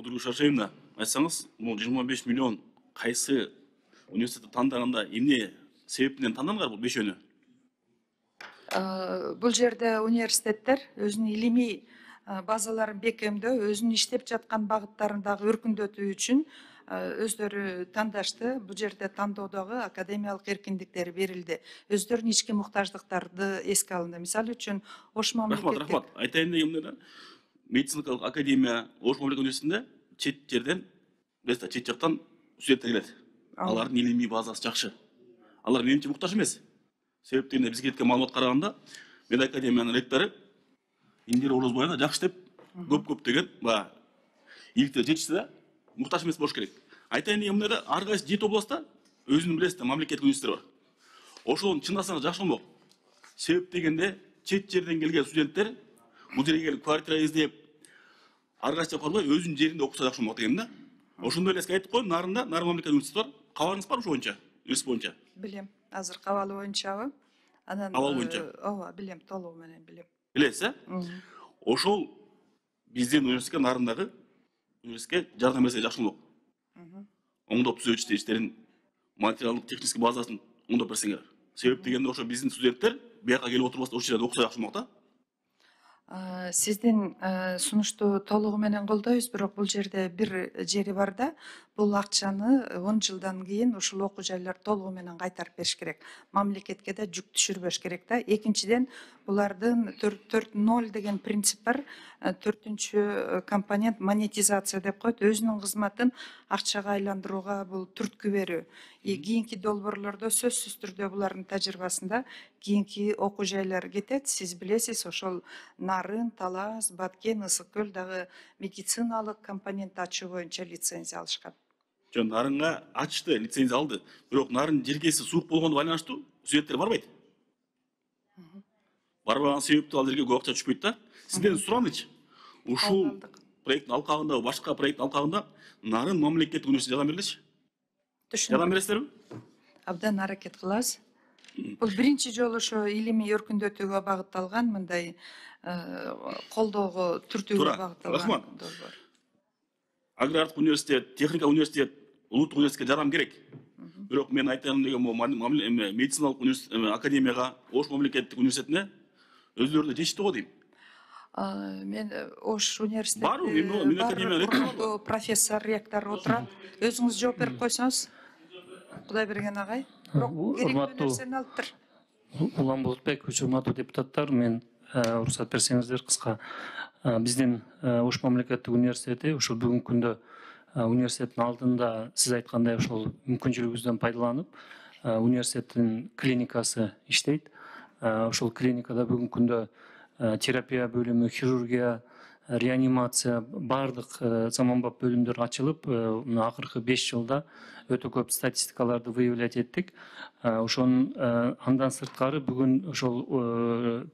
Доктор Шашевна, айтсаңыз, бұл 25 миллион қайсы университетті таңдағанда емне себептен таңданғар бұл бешені? Бұл жерде университеттер өзінің илими базаларын бекемдөө, өзінің иштеп жатқан багыттарындагы өркүндөтүү үчүн өздөрү тандашты. Бұл жерде тандоодогу академиялык эркиндиктери берилди. Өздөрүнүн ички муктаждыктарды эске алынды. Мисалы үчүн Ош мамлекеттик. Рахмат. Айтайын дегенде медициналық академия Ош мамлекеттик университетинде чет жерден, чет жактан студенттер келет. Алардын илимий базасы жакшы. Алар менимче муктаж эмес. Себептен бизге кеткен маалымат караганда, мен академиянын ректору Индира Орозбаева жакшы деп көп деген иликтер жетишти да, муктаж эмес болуш керек. Айтайын дегенде ар кайсы 7 областта өзүнүн билесиздер мамлекеттик университеттер бар. Ошол чындасаңыз жакшы болмок. Себеп дегенде чет жерден келген студенттер бул жерге келип квартира издеп, ар кайсы корбой өзүнүн жеринде окуса жакшы болмок деген да. Ошондой эле айттык кой, Нарын мамлекеттик университети бар. Кабарыңыз бар ошо боюнча, университет боюнча? Билем. Азыр кабалы боюнчабы? Анан Абал боюнча. Ооба, билем, толугу менен билем. Билесиз, ошол биздин университетке Нарындагы университетке жардам берсе жакшы болмок. Оңдоп түзөтүш иштерин, материалдык технический базасын оңдоп берсеңер. Себеп дегенде ошо биздин студенттер бияка келип отурбастан ошол жерде окуса жакшы болмок да. Сиздин сунушту толугу менен колдойбуз, бирок бул жерде бир жери бар да, бул акчаны 10 жылдан кийин ушул окуу жайлар толугу менен кайтарып бериш керек. Мамлекетке да жүк түшүрбөш керек да. Экинчиден, булардын 4.0 деген принцип бар. 4-чү компонент монетизация деп коет. Өзүнүн кызматын акчага айландырууга бул түрткү берүү. Кийинки долбоорлордо сөзсүз түрдө булардын тажрыйбасында кийинки окуу жайлар кетет. Сиз билесиз, ошол Нарын, Талас, Баткен, Ысык көл дагы медициналык компонент ачуу боюнча лицензия алышкан. Жөн Нарынга ачты, лицензия алды. Бирок Нарын жергеси суук болгондо байланыштуу студенттер барбайт. Барбаган себептүү ал жерге көп акча түшпөйт да. Сизден суранычы, ушул проекттин алкагында, башка проекттин алкагында Нарын мамлекеттик университетине жардам бериличи? Жардам бересиздерби? Абдан аракет кылабыз. Бул биринчи жолу ошо илимий өркүндөтүүгө багытталган, мындай колдоого түртүүгө багытталган. Рахмат. Агрардык университет, техника университет, улуттук университетке жардам керек. Бирок мен айтайын деген медициналык академияга, Ош мамлекеттик университетине өздөрү жетишти го дейм. Мен Ош университети бар, мен академия профессор, ректор отурат. Өзүңүз жооп берип койсоңуз. Кудай берген агай. Урматтуу Улан Болотбек, урматтуу депутаттар, мен уруксат берсеңиздер кыска. Биздин Ош мамлекеттик университети ушул бүгүнкү күндө университеттин алдында сиз айткандай ошол мүмкүнчүлүгүбүздөн пайдаланып университеттин клиникасы иштейт. Ошол клиникада бүгүнкү күндө терапия бөлүмү, хирургия, реанимация, бардык заманбап бөлүмдөр ачылып, акыркы 5 жылда өтө көп статистикаларды выявлять эттик. Ошонун андан сырткары бүгүн ошол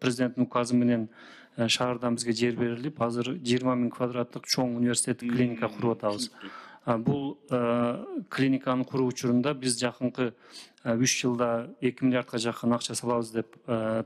президенттин указы менен шаардан бизге жер берилип, азыр 20 000 квадраттык чоң университеттик клиника куруп атабыз. Бул клиниканы куруу учурунда биз жакынкы 3 жылда 2 миллиардка жакын акча салабыз деп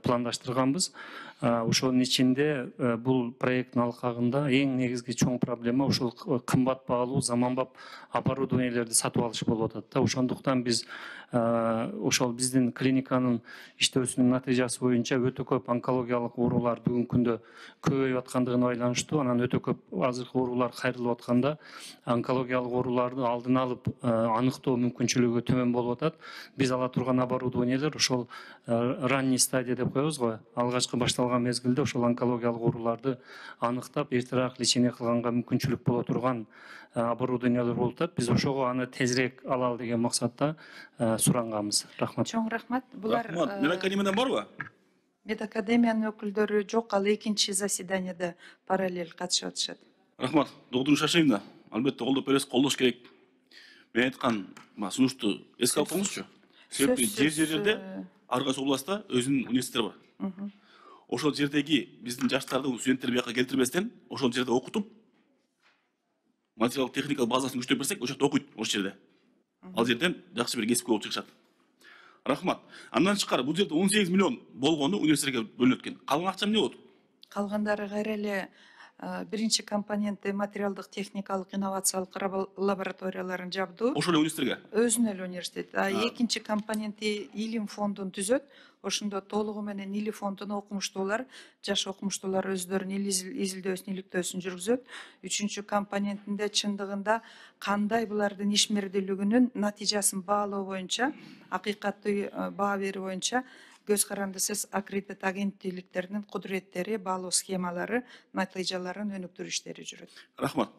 пландаштырганбыз. Ошонун ичинде бул проекттин алкагында эң негизги чоң проблема ошол кымбат баалуу заманбап оборудованиелерди сатып алыш болуп атат да. Ошондуктан биз ошол биздин клиниканын иштөөсүнүн натыйжасы боюнча өтө көп онкологиялык оорулар бүгүнкү күндө көбөйүп аткандыгына байланыштуу, анан өтө көп азыркы оорулар кайрылып атканда онкологиялык ооруларды алдын алып аныктоо мүмкүнчүлүгү төмөн болуп атат. Биз ала турган оборудованиелер ошол ранний стадия деп коебуз го, алгачкы башталган мезгилде ошол онкологиялык ооруларды аныктап, эртерээк лечение кылганга мүмкүнчүлүк боло турган оборудованиелер болуп атат. Биз ошого аны тезирээк алалы деген максатта суранганбыз. Рахмат. Чоң рахмат. Булар Медакадемиядан барбы? Медакадемиянын өкүлдөрү жок, ал экинчи заседанияда параллель катышып атышат. Рахмат. Доктор Шашевна, албетте колдоп бересиз, колдош керек. Мен айткан сунушту эске алып коңузчу. Себеби жер-жерде ар кайсы областта өзүнүн университеттери бар. Ошол жердеги биздин жаштарды, студенттерди бияка келтирбестен, ошол жерде окутуп, материалдык техникалык базасын күчтөп берсек, ошол жакта окуйт ошол жерде. Ал жерден жакшы бир кесипкө болуп чыгышат. Рахмат. Андан тышкары бул жерде 18 миллион болгону университетке бөлүнөт экен. Калган акча эмне болот? Калгандары кайра эле биринчи компоненти материалдык техникалык инновациялык лабораторияларын жабдуу ошол эле университетке өзүнө эле университет. Экинчи компоненти илим фондун түзөт. Ошондо толугу менен илим фондуна окумуштуулар, жаш окумуштуулар өздөрүнүн изилдөөсүн, иликтөөсүн жүргүзөт. Үчүнчү компонентинде чындыгында кандай булардын ишмердүүлүгүнүн натыйжасын баалоо боюнча, акыйкаттуу баа берүү боюнча көз карандысыз аккредит агенттиктеринин кудуреттери, баалоо схемалары, натыйжаларын өнүктүрүү иштери жүрөт. рахмат.